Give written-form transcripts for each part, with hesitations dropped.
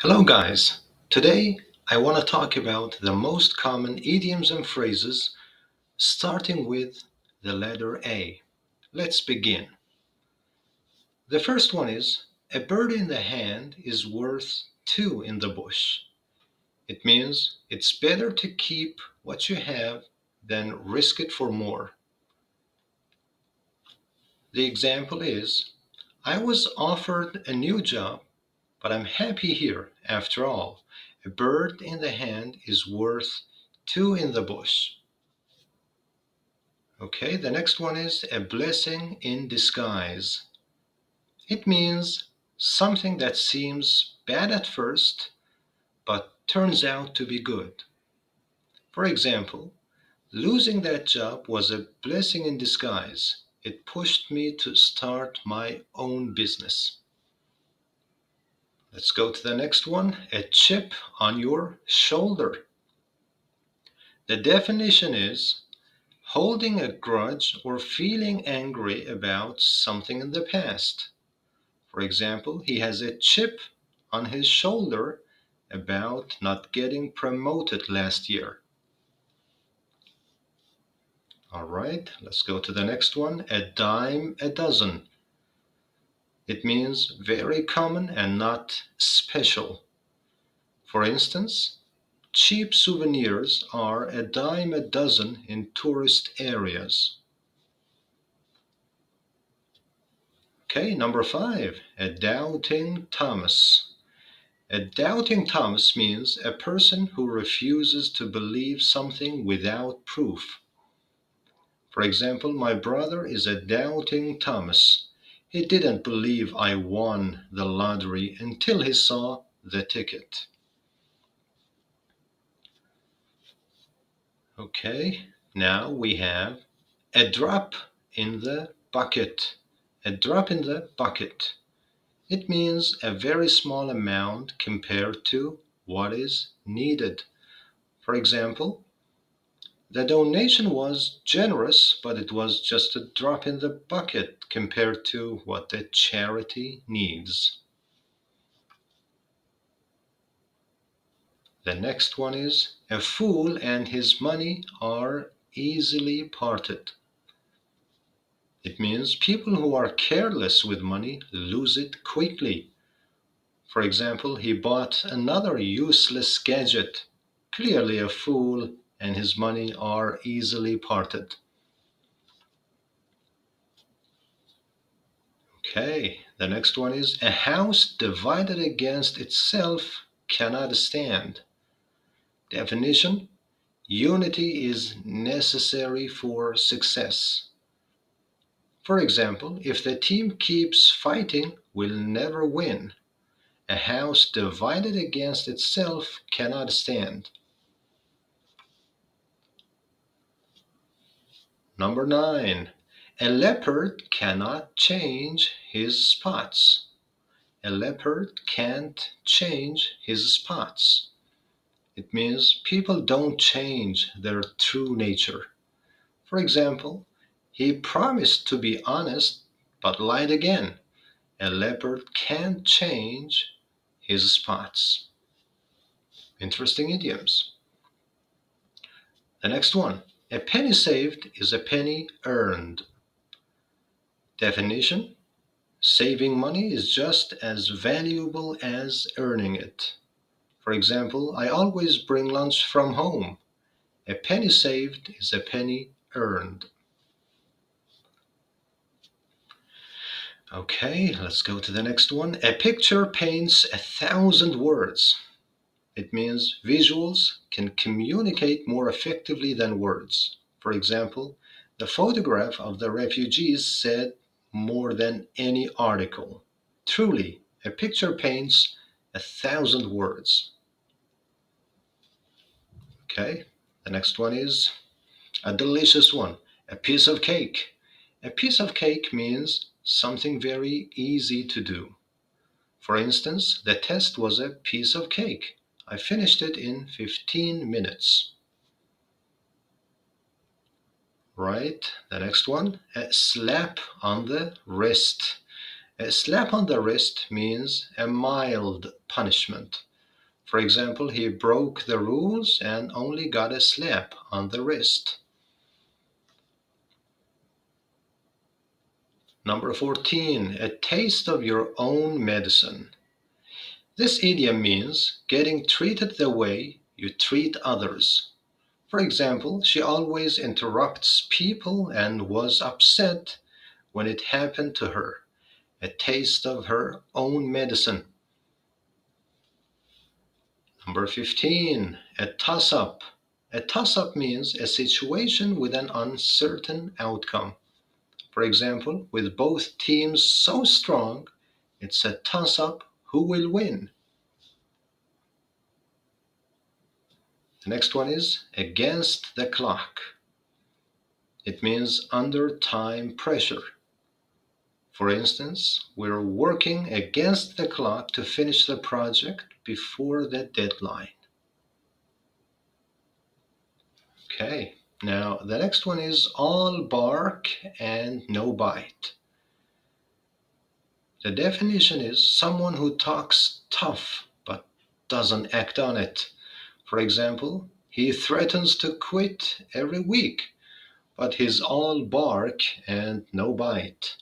Hello guys! Today I want to talk about the most common idioms and phrases starting with the letter A. Let's begin. The first one is a bird in the hand is worth two in the bush. It means it's better to keep what you have than risk it for more. The example is I was offered a new job, but I'm happy here after all. A bird in the hand is worth two in the bush. Okay, the next one is a blessing in disguise. It means something that seems bad at first, but turns out to be good. For example, losing that job was a blessing in disguise. It pushed me to start my own business. Let's go to the next one, a chip on your shoulder. The definition is holding a grudge or feeling angry about something in the past. For example, he has a chip on his shoulder about not getting promoted last year. All right, let's go to the next one, a dime a dozen. It means very common and not special. For instance, cheap souvenirs are a dime a dozen in tourist areas. Okay, number 5, a doubting Thomas. A doubting Thomas means a person who refuses to believe something without proof. For example, my brother is a doubting Thomas. He didn't believe I won the lottery until he saw the ticket. Okay, now we have a drop in the bucket. A drop in the bucket. It means a very small amount compared to what is needed. For example, the donation was generous, but it was just a drop in the bucket compared to what the charity needs. The next one is a fool and his money are easily parted. It means people who are careless with money lose it quickly. For example, he bought another useless gadget. Clearly a fool and his money are easily parted. Okay, the next one is a house divided against itself cannot stand. Definition: unity is necessary for success. For example, if the team keeps fighting, we'll never win. A house divided against itself cannot stand. Number 9. A leopard cannot change his spots. A leopard can't change his spots. It means people don't change their true nature. For example, he promised to be honest but lied again. A leopard can't change his spots. Interesting idioms. The next one. A penny saved is a penny earned. Definition: saving money is just as valuable as earning it. For example, I always bring lunch from home. A penny saved is a penny earned. Okay, let's go to the next one. A picture paints 1,000 words. It means visuals can communicate more effectively than words. For example, the photograph of the refugees said more than any article. Truly, a picture paints 1,000 words. Okay, the next one is a delicious one, a piece of cake. A piece of cake means something very easy to do. For instance, the test was a piece of cake. I finished it in 15 minutes. Right, the next one, a slap on the wrist. A slap on the wrist means a mild punishment. For example, he broke the rules and only got a slap on the wrist. Number 14, a taste of your own medicine. This idiom means getting treated the way you treat others. For example, she always interrupts people and was upset when it happened to her. A taste of her own medicine. Number 15, a toss-up. A toss-up means a situation with an uncertain outcome. For example, with both teams so strong, it's a toss-up who will win. The next one is against the clock. It means under time pressure. For instance, we're working against the clock to finish the project before the deadline. Okay, now the next one is all bark and no bite. The definition is someone who talks tough but doesn't act on it. For example, he threatens to quit every week, but he's all bark and no bite.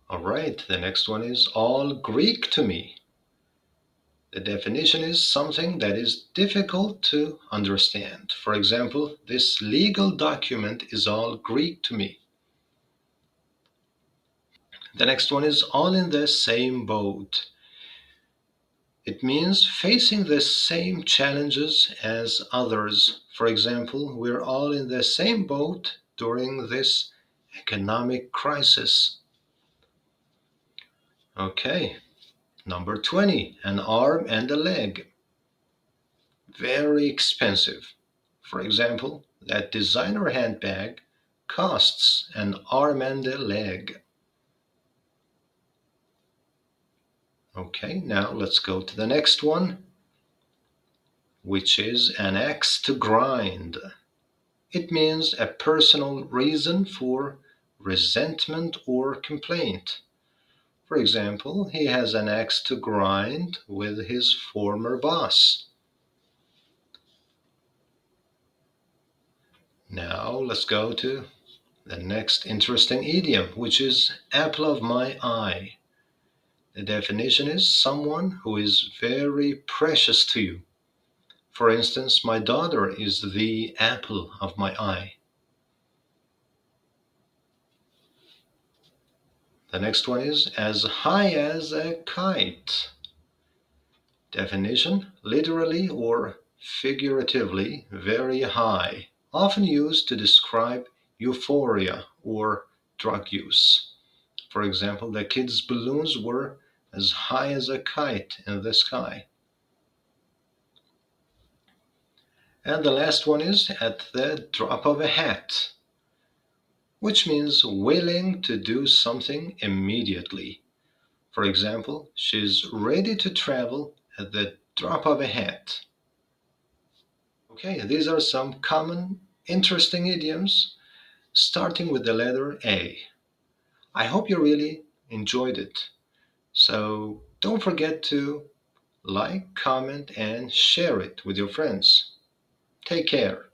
All right, the next one is all Greek to me. The definition is something that is difficult to understand. For example, this legal document is all Greek to me. The next one is all in the same boat. It means facing the same challenges as others. For example, we're all in the same boat during this economic crisis. Okay, number 20, an arm and a leg. Very expensive. For example, that designer handbag costs an arm and a leg. Okay, now let's go to the next one, which is an axe to grind. It means a personal reason for resentment or complaint. For example, he has an axe to grind with his former boss. Now let's go to the next interesting idiom, which is apple of my eye. The definition is someone who is very precious to you. For instance, my daughter is the apple of my eye. The next one is as high as a kite. Definition, literally or figuratively very high, often used to describe euphoria or drug use. For example, the kids' balloons were as high as a kite in the sky. And the last one is at the drop of a hat, which means willing to do something immediately. For example, she's ready to travel at the drop of a hat. Okay, these are some common, interesting idioms, starting with the letter A. I hope you really enjoyed it. So don't forget to like, comment, and share it with your friends. Take care.